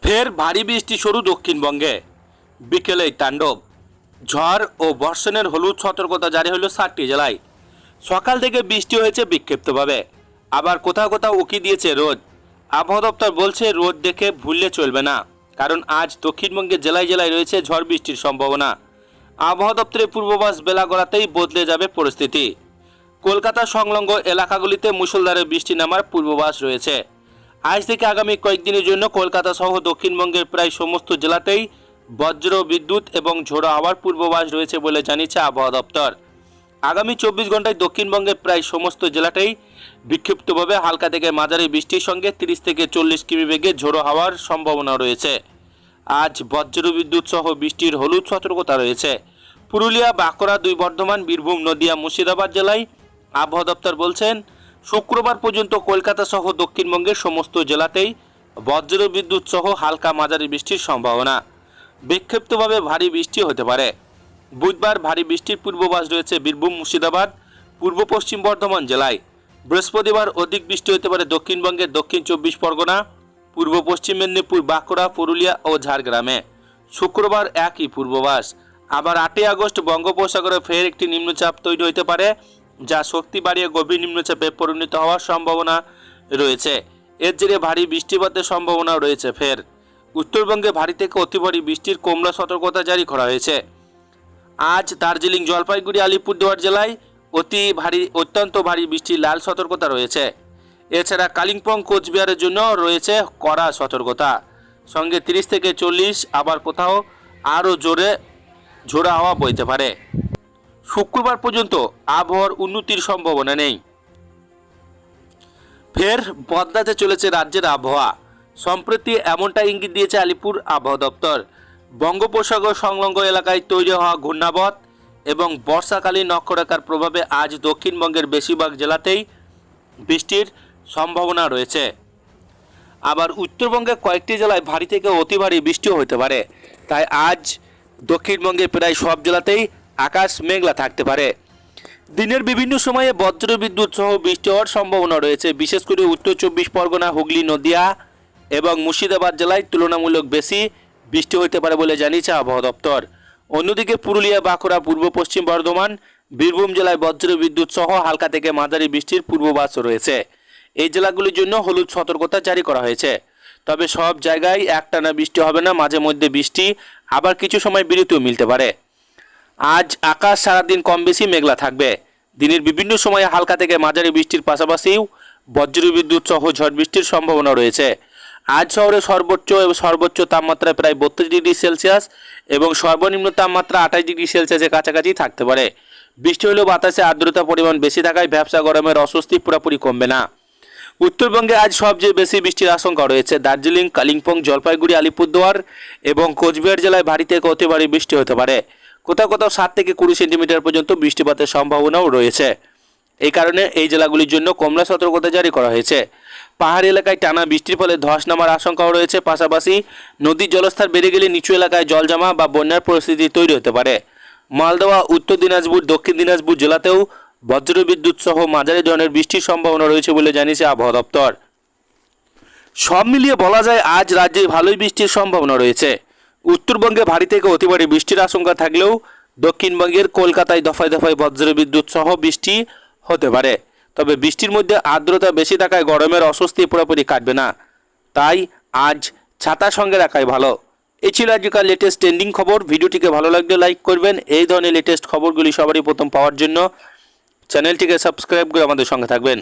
ফের ভারী বৃষ্টি শুরু দক্ষিণবঙ্গে। বিকেলেই তাণ্ডব। ঝড় ও বর্ষণের হলুদ সতর্কতা জারি হলো 7টি জেলায়। সকাল থেকে বৃষ্টি হয়েছে বিক্ষিপ্তভাবে, আবার কোথাও কোথাও উকি দিয়েছে রোদ। আবহাওয়া দপ্তর বলছে রোদ দেখে ভুললে চলবে না, কারণ আজ দক্ষিণবঙ্গের জেলায় জেলায় রয়েছে ঝড় বৃষ্টির সম্ভাবনা। আবহাওয়া দপ্তরের পূর্বাভাস বেলা গড়াতেই বদলে যাবে পরিস্থিতি। কলকাতা সংলগ্ন এলাকাগুলিতে মুষলধারে বৃষ্টি নামার পূর্বাভাস রয়েছে। আজ থেকে আগামী কয়েকদিনের জন্য কলকাতা সহ দক্ষিণবঙ্গের প্রায় সমস্ত জেলাতেই বজ্র বিদ্যুৎ এবং ঝোড়ো হাওয়ার পূর্বাভাস রয়েছে বলে জানিয়েছে আবহাওয়া দপ্তর। আগামী 24 ঘন্টায় দক্ষিণবঙ্গের প্রায় সমস্ত জেলাতেই বিক্ষিপ্তভাবে হালকা থেকে মাঝারি বৃষ্টির সঙ্গে 30 থেকে 40 কিমি বেগে ঝোড়ো হাওয়ার সম্ভাবনা রয়েছে। আজ বজ্র বিদ্যুৎ সহ বৃষ্টির হলুদ সতর্কতা রয়েছে পুরুলিয়া, বাঁকুড়া, দুই বর্ধমান, বীরভূম, নদিয়া, মুর্শিদাবাদ জেলায়। আবহাওয়া দপ্তর বলছেন শুক্রবার পর্যন্ত কলকাতা সহ দক্ষিণবঙ্গের সমস্ত জেলাতেই বজ্র বিদ্যুৎ সহ হালকা মাঝারি বৃষ্টির সম্ভাবনা। বিক্ষিপ্তভাবে ভারী বৃষ্টি হতে পারে। বুধবার ভারী বৃষ্টির পূর্বাভাস রয়েছে বীরভূম, মুর্শিদাবাদ, পূর্ব পশ্চিম বর্ধমান জেলায়। বৃহস্পতিবার অধিক বৃষ্টি হতে পারে দক্ষিণবঙ্গের দক্ষিণ 24 পরগনা, পূর্ব পশ্চিম মেদিনীপুর, বাঁকুড়া, পুরুলিয়া ও ঝাড়গ্রামে। শুক্রবার একই পূর্বাভাস। আবার 8ই আগস্ট বঙ্গোপসাগরে ফের একটি নিম্নচাপ তৈরি হতে পারে, যা শক্তি বাড়িয়ে গভীর নিম্নচাপে পরিণত হওয়ার সম্ভাবনা রয়েছে। এর জেরে ভারী বৃষ্টিপাতের সম্ভাবনা রয়েছে। ফের উত্তরবঙ্গে ভারী থেকে অতি ভারী বৃষ্টির কমলা সতর্কতা জারি করা হয়েছে। আজ দার্জিলিং, জলপাইগুড়ি, আলিপুরদুয়ার জেলায় অত্যন্ত ভারী বৃষ্টির লাল সতর্কতা রয়েছে। এছাড়া কালিম্পং, কোচবিহারের জন্য রয়েছে কড়া সতর্কতা, সঙ্গে 30 থেকে 40, আবার কোথাও আরও জোরে ঝোড়ো হাওয়া বইতে পারে। শুক্রবার পর্যন্ত আবহাওয়ার উন্নতির সম্ভাবনা নেই। ফের বদলাতে চলেছে রাজ্যের আবহাওয়া। সম্প্রতি এমনটা ইঙ্গিত দিয়েছে আলিপুর আবহাওয়া দপ্তর। বঙ্গোপসাগর সংলগ্ন এলাকায় তৈরি হওয়া ঘূর্ণাবর্ত এবং বর্ষাকালীন অক্ষরেখার প্রভাবে আজ দক্ষিণবঙ্গের বেশিরভাগ জেলাতেই বৃষ্টির সম্ভাবনা রয়েছে। আবার উত্তরবঙ্গের কয়েকটি জেলায় ভারী থেকে অতি ভারী বৃষ্টিও হতে পারে। তাই আজ দক্ষিণবঙ্গের প্রায় সব জেলাতেই আকাশ মেঘলা থাকতে পারে। দিনের বিভিন্ন সময়ে বজ্র বিদ্যুৎ সহ বৃষ্টি হওয়ার সম্ভাবনা রয়েছে। বিশেষ করে উত্তর 24 পরগনা, হুগলি, নদিয়া এবং মুর্শিদাবাদ জেলায় তুলনামূলক বেশি বৃষ্টি হতে পারে বলে জানিয়েছে আবহাওয়া দপ্তর। অন্যদিকে পুরুলিয়া, বাঁকুড়া, পূর্ব পশ্চিম বর্ধমান, বীরভূম জেলায় বজ্র বিদ্যুৎ সহ হালকা থেকে মাঝারি বৃষ্টির পূর্বাভাস রয়েছে। এই জেলাগুলির জন্য হলুদ সতর্কতা জারি করা হয়েছে। তবে সব জায়গায় একটানা বৃষ্টি হবে না, মাঝে মধ্যে বৃষ্টি, আবার কিছু সময় বিরতিও মিলতে পারে। আজ আকাশ সারাদিন কম বেশি মেঘলা থাকবে। দিনের বিভিন্ন সময়ে হালকা থেকে মাঝারি বৃষ্টির পাশাপাশিও বজ্র বিদ্যুৎ সহ ঝড় বৃষ্টির সম্ভাবনা রয়েছে। আজ শহরে সর্বোচ্চ এবং সর্বোচ্চ তাপমাত্রা প্রায় 32 ডিগ্রি সেলসিয়াস এবং সর্বনিম্ন তাপমাত্রা 28 ডিগ্রি সেলসিয়াসের কাছাকাছি থাকতে পারে। বৃষ্টি হলেও বাতাসে আর্দ্রতার পরিমাণ বেশি থাকায় ভ্যাপসা গরমের অস্বস্তি পুরোপুরি কমবে না। উত্তরবঙ্গে আজ সবচেয়ে বেশি বৃষ্টির আশঙ্কা রয়েছে দার্জিলিং, কালিম্পং, জলপাইগুড়ি, আলিপুরদুয়ার এবং কোচবিহার জেলায় ভারী থেকে অতি ভারী বৃষ্টি হতে পারে। কোথাও কোথাও 7 থেকে 20 সেন্টিমিটার পর্যন্ত বৃষ্টিপাতের সম্ভাবনাও রয়েছে। এই কারণে এই জেলাগুলির জন্য কমলা সতর্কতা জারি করা হয়েছে। পাহাড়ি এলাকায় টানা বৃষ্টির ফলে ধস নামার আশঙ্কাও রয়েছে। পাশাপাশি নদীর জলস্তর বেড়ে গেলে নিচু এলাকায় জলজমা বা বন্যার পরিস্থিতি তৈরি হতে পারে। মালদহ, উত্তর দিনাজপুর, দক্ষিণ দিনাজপুর জেলাতেও বজ্র বিদ্যুৎ সহ মাঝারি ধরনের বৃষ্টির সম্ভাবনা রয়েছে বলে জানিয়েছে আবহাওয়া দপ্তর। সব মিলিয়ে বলা যায় আজ রাজ্যে ভালোই বৃষ্টির সম্ভাবনা রয়েছে। উত্তরবঙ্গে ভারী থেকে অতি ভারী বৃষ্টির আশঙ্কা থাকলেও দক্ষিণবঙ্গের কলকাতায় দফায় দফায় বজ্র বিদ্যুৎ সহ বৃষ্টি হতে পারে। তবে বৃষ্টির মধ্যে আর্দ্রতা বেশি থাকায় গরমের অস্বস্তি পুরোপুরি কাটবে না। তাই আজ ছাতা সঙ্গে রাখাই ভালো। এই ছিল আজকাল লেটেস্ট ট্রেন্ডিং খবর। ভিডিওটিকে ভালো লাগলে লাইক করবেন। এই ধরনের লেটেস্ট খবরগুলি সবারই প্রথম পাওয়ার জন্য চ্যানেলটিকে সাবস্ক্রাইব করে আমাদের সঙ্গে থাকবেন।